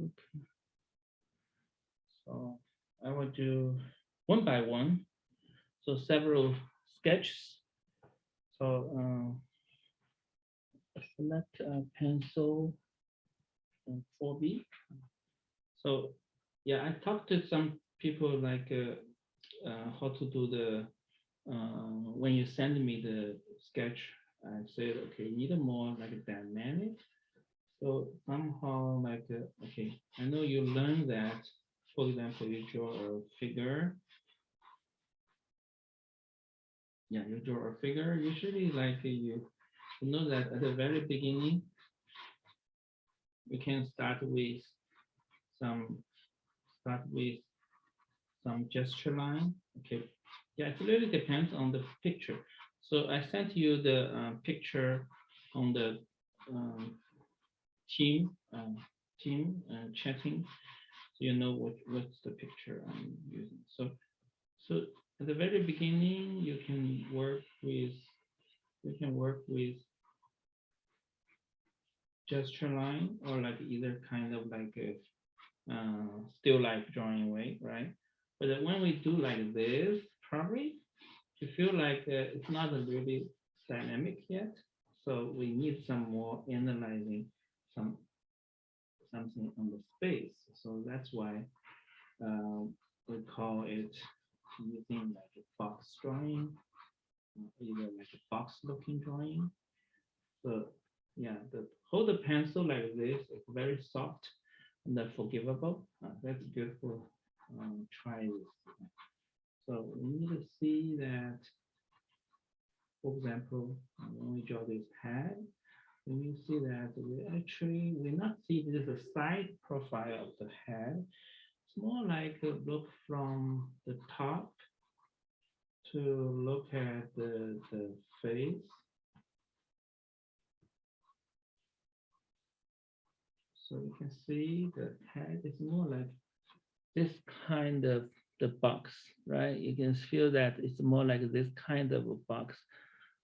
Okay. So I will do one by one. So several sketches. So select pencil and 4B. So yeah, I talked to some people like how to do the when you send me the sketch, I said okay, need a more like dynamic. So somehow like okay, I know you learn that. For example, you draw a figure. Yeah, you draw a figure. Usually, like you know that at the very beginning, you can some start with some gesture line. Okay, yeah, it really depends on the picture. So I sent you the picture on the um, team chatting, so you know what's the picture I'm using. So at the very beginning, you can work with gesture line or like either kind of like a still life drawing way, right? But then when we do like this, probably you feel like it's not really dynamic yet. So we need some more analyzing some something on the space. So that's why we call it using like a box drawing, either like a box looking drawing. So yeah, hold the pencil like this. It's very soft and forgivable. That's good for try this. So we need to see that, for example, when we draw this head, we see that we not see this side profile of the head. It's more like a look from the top to look at the face. So you can see the head is more like this kind of the box, right? You can feel that it's more like this kind of a box.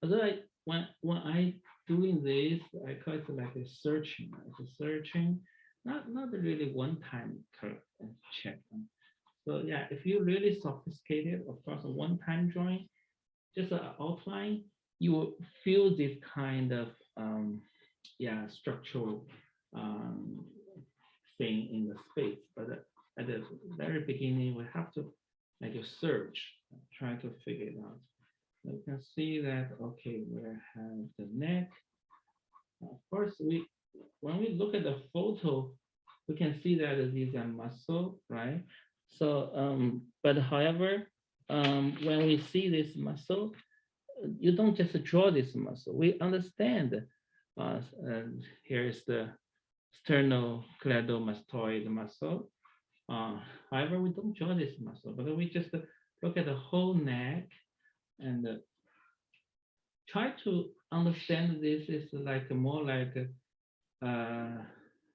Although when I doing this, I call it like a searching, like a searching, not really one time check. So yeah, if you really sophisticated, of course, a one time drawing, just an outline, you will feel this kind of yeah structural um, thing in the space. But at the very beginning, we have to like a search, try to figure it out. You can see that okay, we have the neck. Of course, when we look at the photo, we can see that these are muscle, right? So, but however, when we see this muscle, you don't just draw this muscle. We understand. Here is the sternocleidomastoid muscle. However, we don't draw this muscle, but we just look at the whole neck and try to understand this is like uh,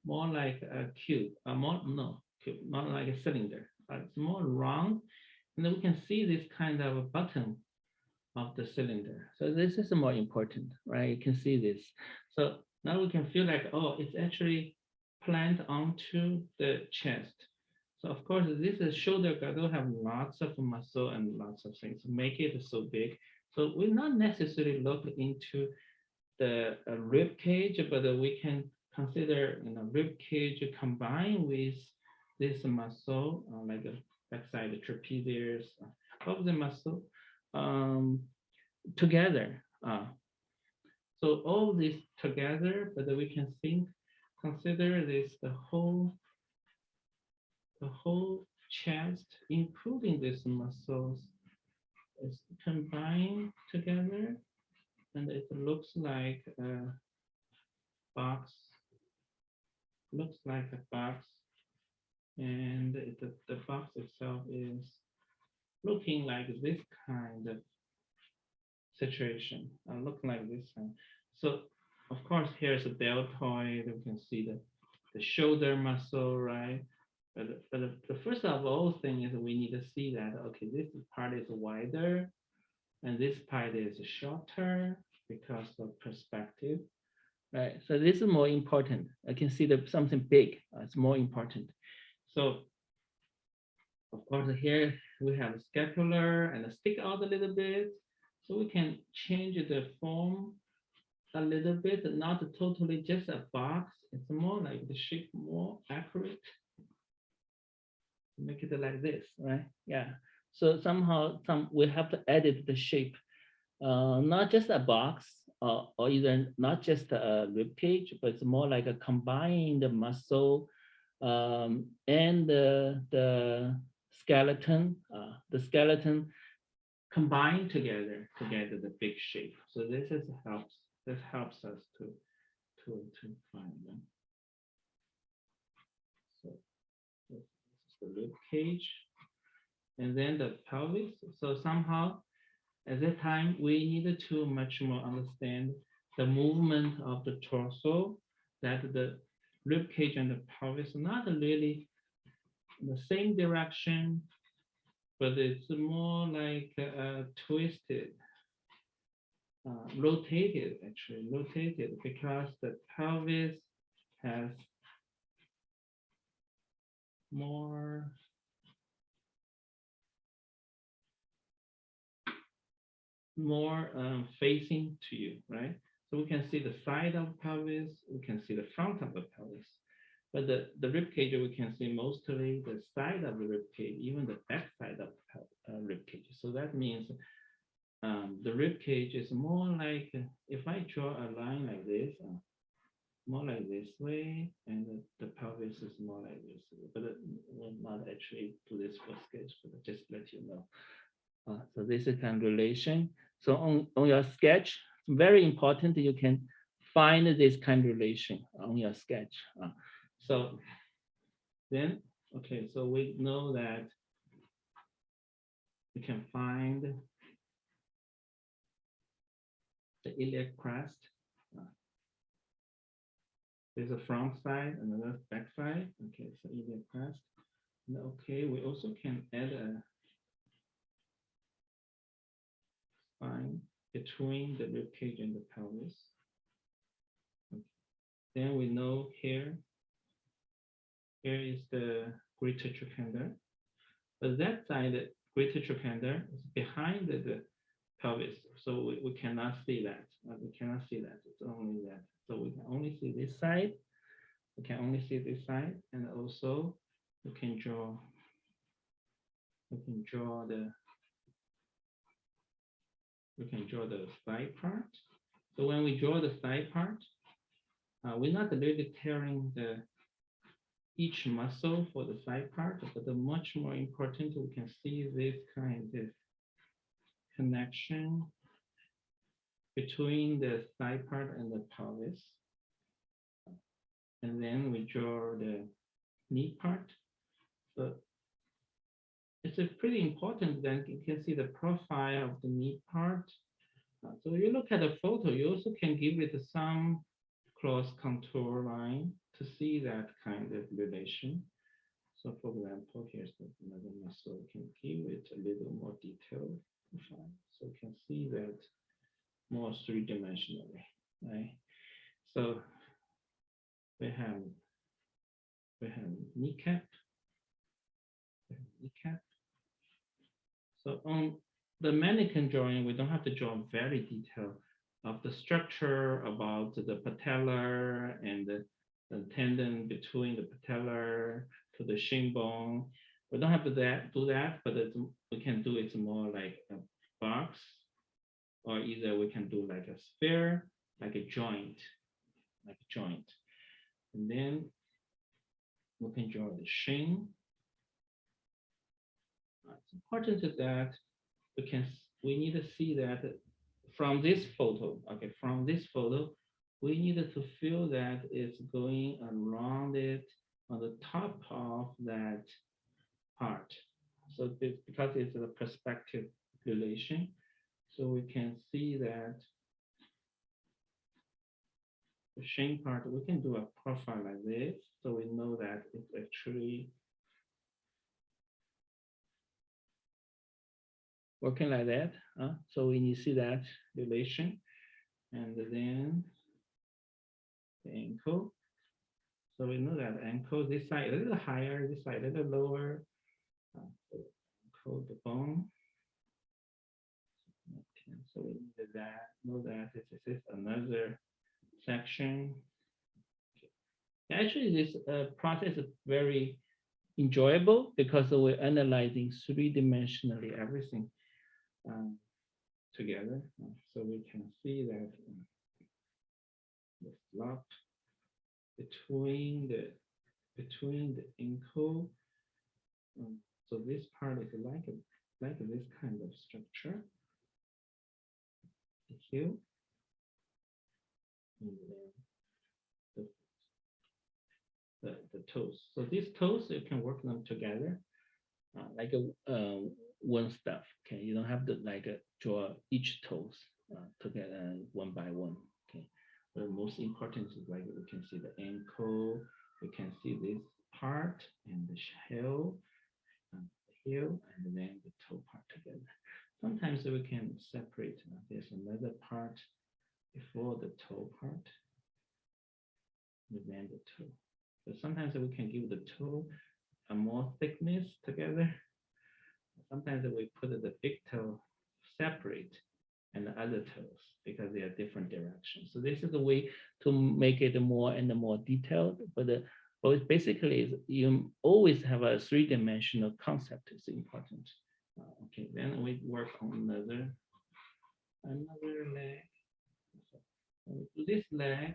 more like a cube, more no cube, not like a cylinder, but it's more round, and then we can see this kind of a button of the cylinder. So this is more important, right? You can see this. So now we can feel like, oh, it's actually planted onto the chest. So of course, this is shoulder girdle have lots of muscle and lots of things make it so big. So we not necessarily look into the rib cage, but we can consider rib cage combined with this muscle, like a backside trapezius, of the muscle together. So all this together, but we can consider this the whole chest, including these muscles, is combined together, and it looks like a box. Looks like a box, and the box itself is looking like this kind of situation, looking like this one. So of course, here's a deltoid. We can see the shoulder muscle, right? But the first of all thing is we need to see that, okay, this part is wider and this part is shorter because of perspective. right? So this is more important. I can see that something big, it's more important. So of course here we have a scapular and stick out a little bit. So we can change the form a little bit, not totally just a box. It's more like the shape more accurate. Make it like this, right? Yeah. So somehow we have to edit the shape, not just a box or even not just a rib cage, but it's more like a combined muscle and the skeleton combined together the big shape. So this helps us to find them. So this is the rib cage, and then the pelvis. So somehow at that time we needed to much more understand the movement of the torso, that the rib cage and the pelvis are not really in the same direction, but it's more like twisted, rotated because the pelvis has more facing to you, right? So we can see the side of pelvis, we can see the front of the pelvis. But the rib cage, we can see mostly the side of the rib cage, even the back side of the rib cage. So that means the rib cage is more like, if I draw a line like this, more like this way, and the pelvis is more like this, but we'll not actually do this for sketch, but just let you know. So this is kind of relation. So on your sketch, it's very important that you can find this kind of relation on your sketch. So then, okay, so we know that we can find the iliac crest. There's a front side and another back side. Okay, so iliac crest. And okay, we also can add a spine between the rib cage and the pelvis. Okay. Then we know here is the greater trochanter, but that side, the greater trochanter, is behind the pelvis, so we cannot see that. We cannot see that. It's only that. So we can only see this side. We can only see this side, and also we can draw. We can draw the side part. So when we draw the side part, we're not really tearing each muscle for the side part, but the much more important, we can see this kind of connection between the side part and the pelvis. And then we draw the knee part. So it's a pretty important, then you can see the profile of the knee part. So you look at the photo, you also can give it some cross contour line to see that kind of relation. So for example, here's another muscle, we can give it a little more detailed profile. So you can see that more three-dimensionally, right? So we have kneecap. So on the Manikin drawing, we don't have to draw very detailed of the structure about the patellar and the tendon between the patellar to the shin bone. We don't have to do that, but we can do it more like a box, or either we can do like a sphere, like a joint, And then we can draw the shin. It's important that we need to see that from this photo. Okay, from this photo, we needed to feel that it's going around it on the top of that part. So because it's a perspective relation, so we can see that the shin part, we can do a profile like this, so we know that it's actually working like that. So we need to see that relation. And then the ankle. So we know that ankle, this side a little higher, this side a little lower. So ankle, the bone. Okay, so we need that, know that this is another section. Okay. Actually, this process is very enjoyable because we're analyzing three-dimensionally everything together. So we can see that the slot between the ankle. So this part is like this kind of structure. The heel, and then the toes. So these toes, you can work them together like a one stuff. Okay, you don't have to like draw each toes together one by one. Okay, the most important is like we can see the ankle, we can see this part and the heel, and then the toe part together. Sometimes we can separate. There's another part before the toe part, and then the toe. So sometimes we can give the toe a more thickness together. Sometimes we put the big toe separate and the other toes because they are different directions. So this is a way to make it more and more detailed. But basically, you always have a three-dimensional concept is important. Okay, then we work on another leg. So this leg,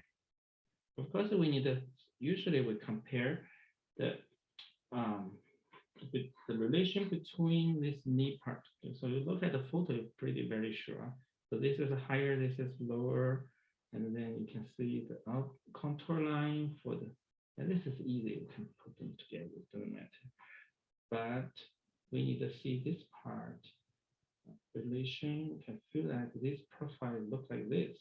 of course, we need to, usually we compare the relation between this knee part. So you look at the photo, it's pretty very sure. So this is higher, this is lower, and then you can see the contour line for the, and this is easy, you can put them together, it doesn't matter. But we need to see this part relation, you can feel that this profile looks like this.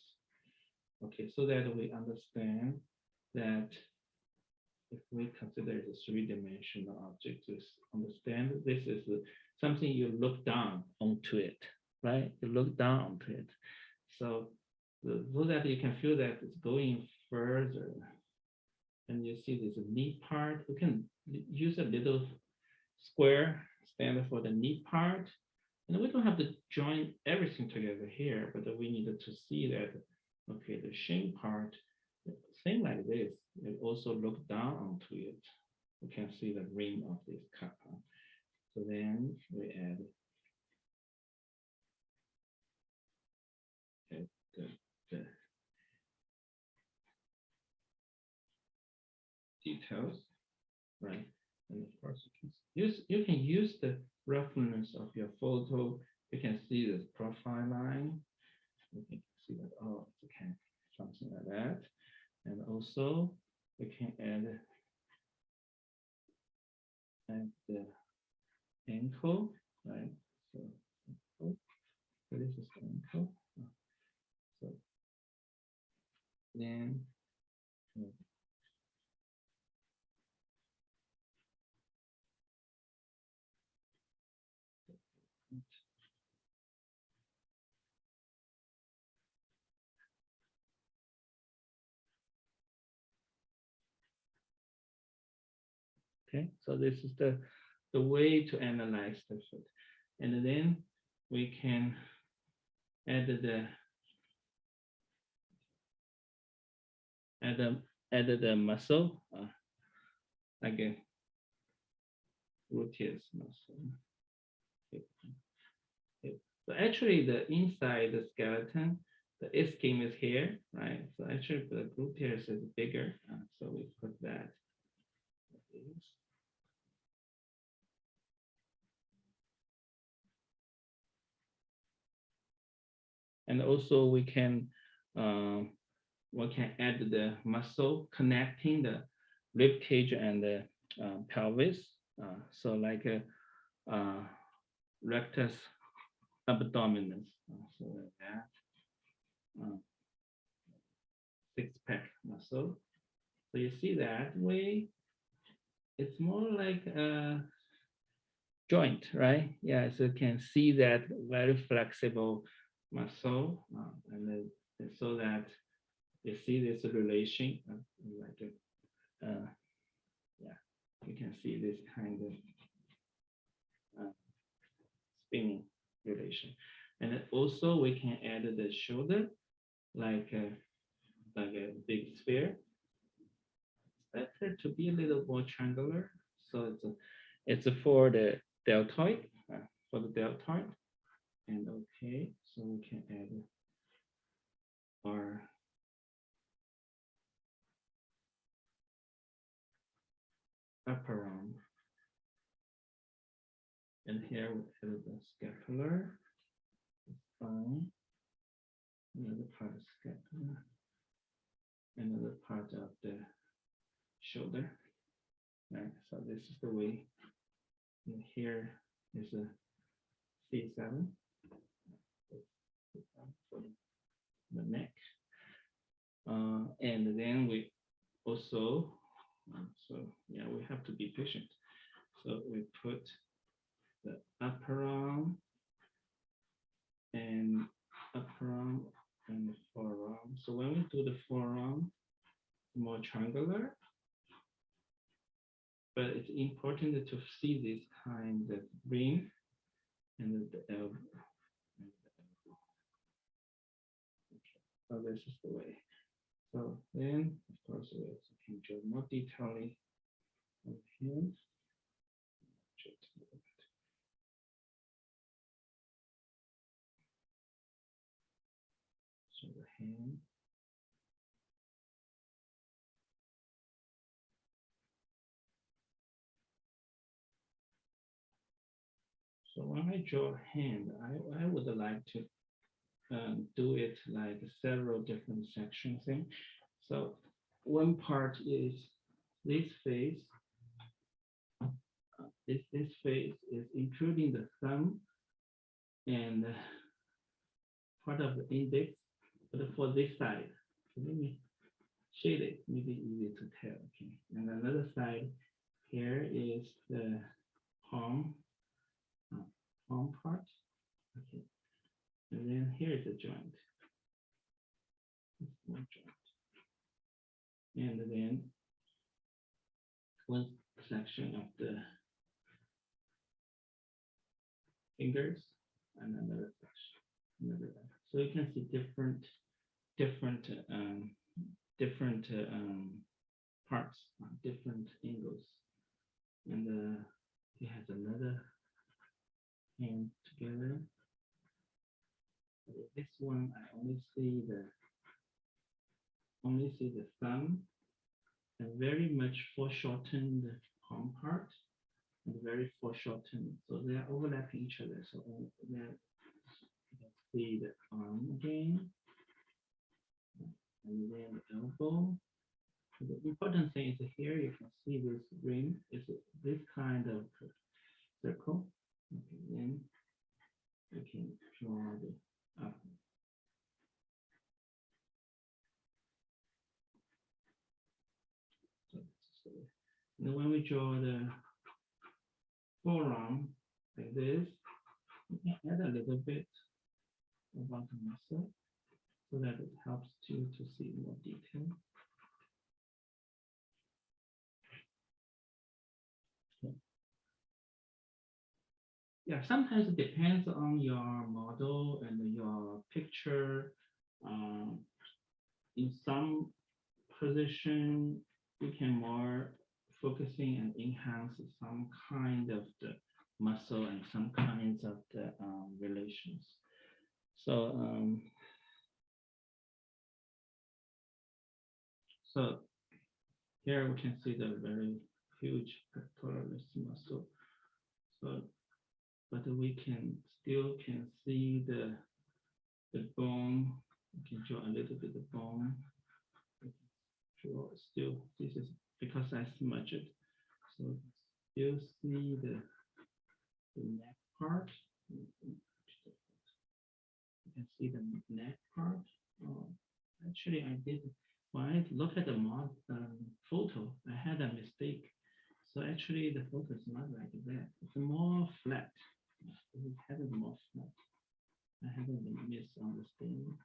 Okay, so that we understand that if we consider the three-dimensional object, just understand this is something you look down onto it, right? You look down onto it. So that you can feel that it's going further. And you see this knee part, we can use a little square standard for the knee part. And we don't have to join everything together here, but we needed to see that, okay, the shin part, same like this, we also look down onto it. We can see the rim of this cup. So then we add the details, right? And of course, you can use the reference of your photo. You can see the profile line. You can see that, oh, it's okay, something like that. And also, we can add the ankle, right? So this is the ankle. So then okay, so this is the way to analyze the foot. And then we can add the muscle, like a gluteus muscle. Okay. So actually the inside the skeleton, the ischem is here, right? So actually the gluteus is bigger, so we put that. And also we can add the muscle connecting the rib cage and the pelvis. So like a rectus abdominis. So like that. Six-pack muscle. So you see that way, it's more like a joint, right? Yeah, so you can see that very flexible muscle, and then so that you see this relation, like yeah, you can see this kind of spinning relation. And also we can add the shoulder like a big sphere. Better to be a little more triangular. So it's for the deltoid, for the deltoid. And okay, so we can add our upper arm. And here we add the scapular. Fine. Another part of scapular. Another part of the shoulder. Right. So this is the way. And here is a C7 for the neck. And then we also, so yeah, we have to be patient. So we put the upper arm and the forearm. So when we do the forearm, more triangular, but it's important to see this kind of ring and the elbow. Okay. So this is the way. So then, of course, we also can draw more detailing of here. So the hand. So when I draw a hand, I would like to do it like several different sections thing. So one part is this face. This face is including the thumb and part of the index, but for this side, so let me shade it, maybe easy to tell. Okay, and another side here is the palm part. Okay, and then here is the joint. One joint, and then one section of the fingers and another section. So you can see different parts, different angles, and he has another hand together. This one I only see the thumb and very much foreshortened palm part and very foreshortened, so they are overlapping each other. So that you can see the arm again, and then the elbow. The important thing is here you can see this ring is this kind of circle. Okay, then we can draw the up. So now when we draw the forearm like this, we can add a little bit about the muscle so that it helps you to see more detail. Okay. Yeah, sometimes it depends on your model and your picture. In some position, you can more focusing and enhance some kind of the muscle and some kinds of the relations. So so here we can see the very huge pectoralis muscle. So, but we can still see the bone. We can draw a little bit of bone. Draw still. This is because I smudged it. So still see the neck part. You can see the neck part. Oh, actually, I did. When I look at the photo, I had a mistake. So actually, the photo is not like that. It's more flat. It had it more flat. I had a misunderstanding.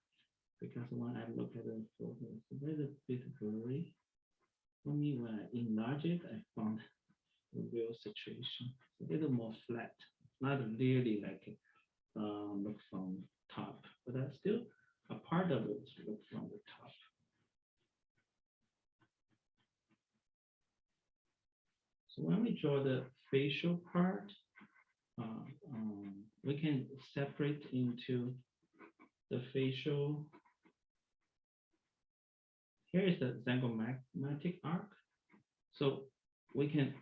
because when I look at the photo, it's a little bit blurry. For me, when I enlarge it, I found the real situation. It's a little more flat, not really like look from top, but still a part of it look from the top. So when we draw the facial part, we can separate into the facial. Here is the zygomatic arc. So we can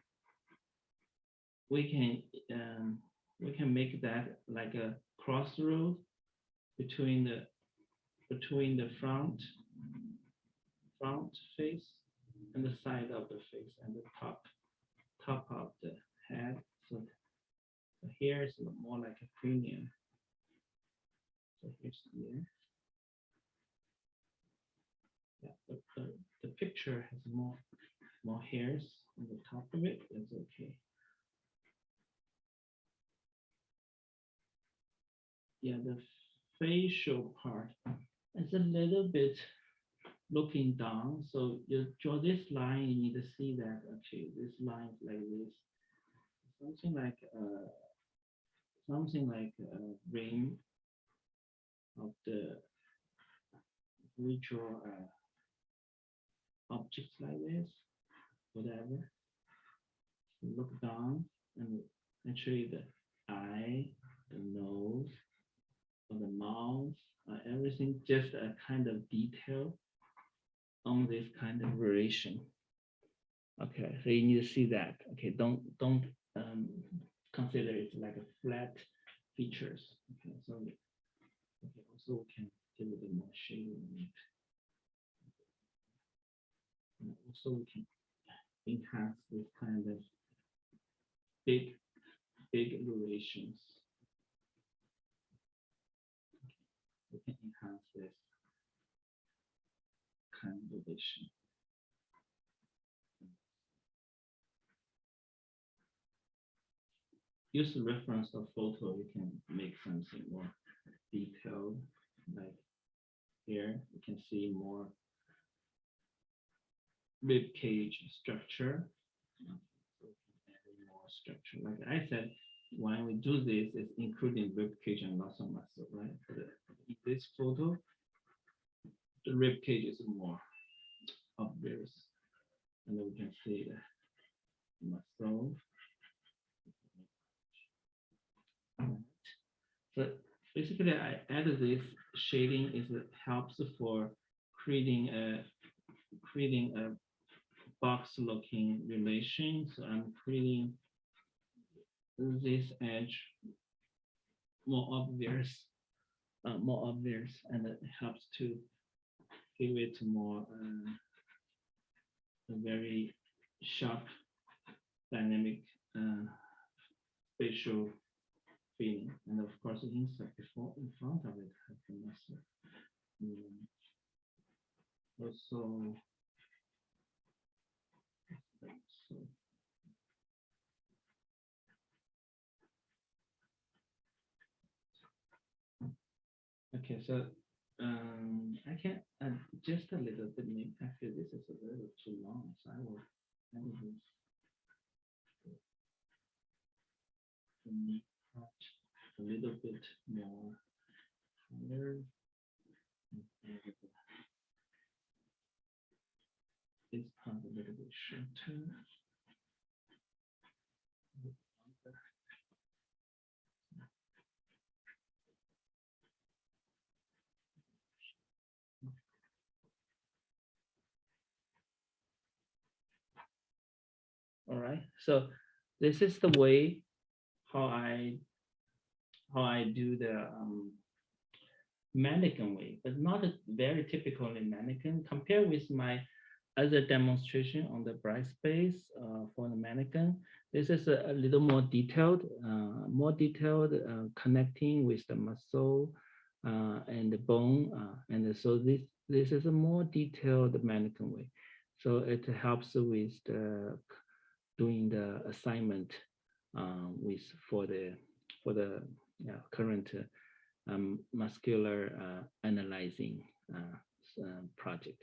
make that like a crossroad between the front face and the side of the face and the top of the head. So here is more like a cranium. So here's the ear. Yeah, the picture has more hairs on the top of it. It's okay. Yeah, the facial part is a little bit looking down. So you draw this line, you need to see that actually this line is like this. Something like a ring of the we draw objects like this, whatever. Look down and actually the eye, the nose, or the mouth, everything just a kind of detail on this kind of variation. Okay, so you need to see that. Okay, don't consider it like a flat features. Okay, so also we can give it a more shading. And also we can enhance this kind of big variations. We can enhance this kind of variation. Use the reference of photo, you can make something more detailed. Like here, you can see more rib cage structure. More structure. Like I said, when we do this, it's including rib cage and muscle, right? In this photo, the rib cage is more obvious, and then we can see the muscle. So basically, I added this shading. It helps for creating a box-looking relation. So I'm creating this edge more obvious, and it helps to give it more a very sharp, dynamic facial feeling. And of course, inside in front of it has the muscle. Also, okay, so I can add just a little bit. I feel this is a little too long, so I will add this. A little bit more color. This part a little bit shorter. All right, so this is the way how I do the Manikin way, but not very typically Manikin. Compared with my other demonstration on the bright space for the Manikin, this is a little more detailed, connecting with the muscle and the bone, and so this is a more detailed Manikin way. So it helps with doing the assignment for the current muscular analyzing project.